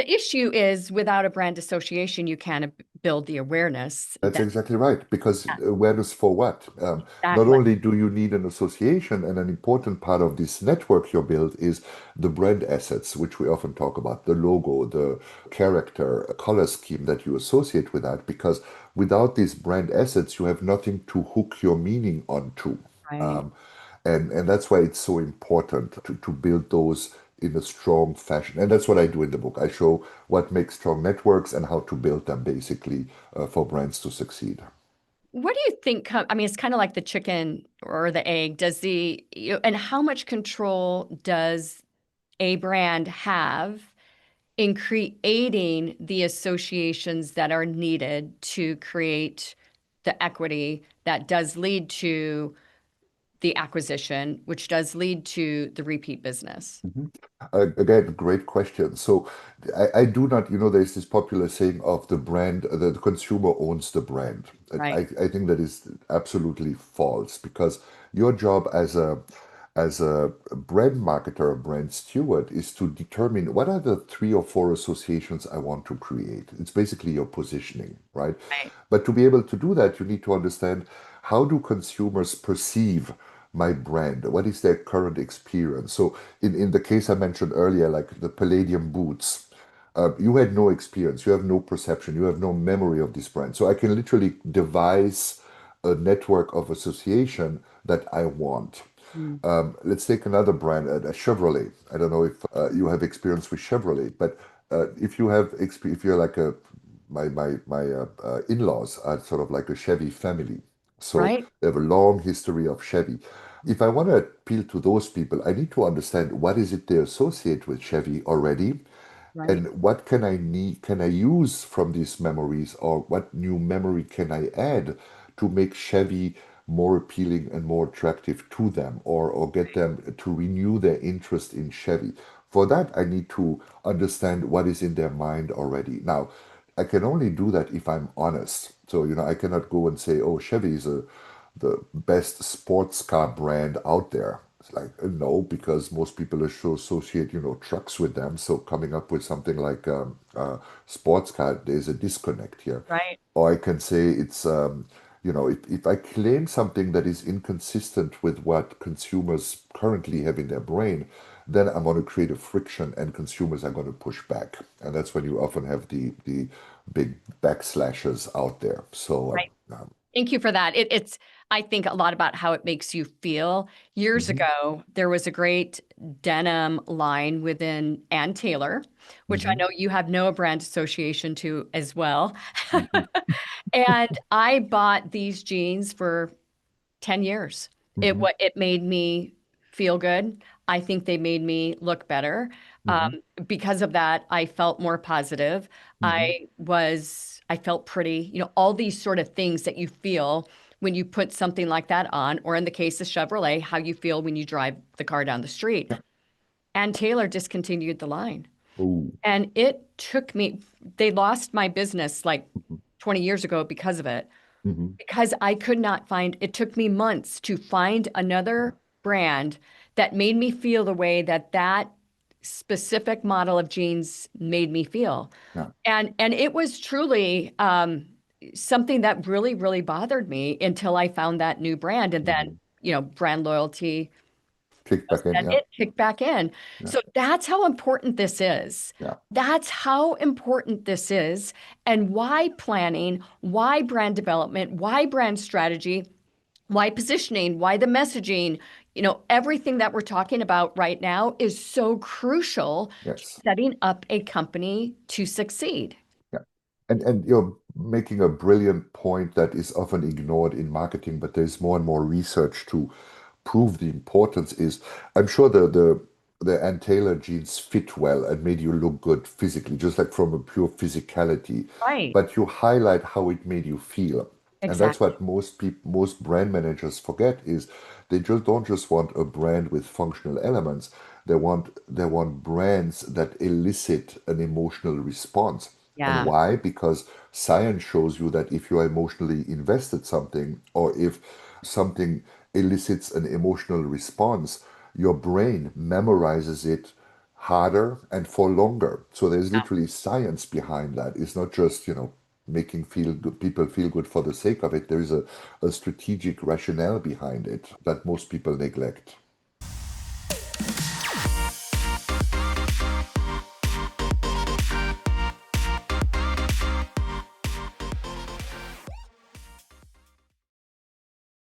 The issue is without a brand association, you can't build the awareness That's that exactly right. Because awareness for what? Not exactly. only do you need an association, and an important part of this network you build is the brand assets, which we often talk about, the logo, the character, color scheme that you associate with that. Because without these brand assets, you have nothing to hook your meaning onto. Right. Um, and that's why it's so important to build those in a strong fashion. And that's what I do in the book. I show what makes strong networks and how to build them basically for brands to succeed. What do you think? I mean, it's kind of like the chicken or the egg. And how much control does a brand have in creating the associations that are needed to create the equity that does lead to the acquisition, which does lead to the repeat business? Mhm. Again, great question. So I do not, there's this popular saying of the brand, the consumer owns the brand. And Right. I think that is absolutely false because your job as a brand marketer, a brand steward, is to determine what are the three or four associations I want to create. It's basically your positioning, right? Right. But to be able to do that, you need to understand how do consumers perceive my brand? What is their current experience? So in the case I mentioned earlier, like the Palladium boots, you had no experience, you have no perception, you have no memory of this brand. So I can literally devise a network of association that I want. Mm. Let's take another brand, Chevrolet. I don't know if you have experience with Chevrolet, but if you're like my in-laws are sort of like a Chevy family, so Right. they have a long history of Chevy. If I want to appeal to those people, I need to understand what is it they associate with Chevy already, Right. and what can I use from these memories, or what new memory can I add to make Chevy more appealing and more attractive to them, or get them to renew their interest in Chevy. For that, I need to understand what is in their mind already. Now, I can only do that if I'm honest. So, I cannot go and say, oh, Chevy is the best sports car brand out there. It's like, no, because most people associate, trucks with them. So coming up with something like sports car, there's a disconnect here. Right. Or I can say if I claim something that is inconsistent with what consumers currently have in their brain, then I'm going to create a friction and consumers are going to push back. And that's when you often have the big backslashes out there. So, Right. Thank you for that. I think a lot about how it makes you feel. Years mhm, ago, there was a great denim line within Ann Taylor, which I mhm, know you have no brand association to as well. mhm, And I bought these jeans for 10 years. mhm, It made me feel good. I think they made me look better. mhm, Because of that, I felt more positive. mhm. I felt pretty, all these sort of things that you feel when you put something like that on, or in the case of Chevrolet, how you feel when you drive the car down the street. Yeah. And Taylor discontinued the line. Oh. And they lost my business like Mhm, 20 years ago because of it mhm. because I could not find, it took me months to find Yeah. another brand that made me feel the way that that specific model of jeans made me feel. Yeah. And it was truly something that really, really bothered me until I found that new brand. And then, Mhm. brand loyalty, Kick back in. and Yeah. it kicked back in. Yeah. So that's how important this is. Yeah. That's how important this is, and why planning, why brand development, why brand strategy, why positioning, why the messaging, everything that we're talking about right now is so crucial to Yes. setting up a company to succeed. Yeah. And you're making a brilliant point that is often ignored in marketing, but there's more and more research to prove the importance is I'm sure the Ann Taylor jeans fit well and made you look good physically, just like from a pure physicality. Right. But you highlight how it made you feel. And that's Exactly. what most brand managers forget is they just don't just want a brand with functional elements. They want brands that elicit an emotional response. And Yeah. why? Because science shows you that if you are emotionally invested something, or if something elicits an emotional response, your brain memorizes it harder and for longer. So there's literally science behind that. It's not just, making people feel good for the sake of it. There is a strategic rationale behind it that most people neglect.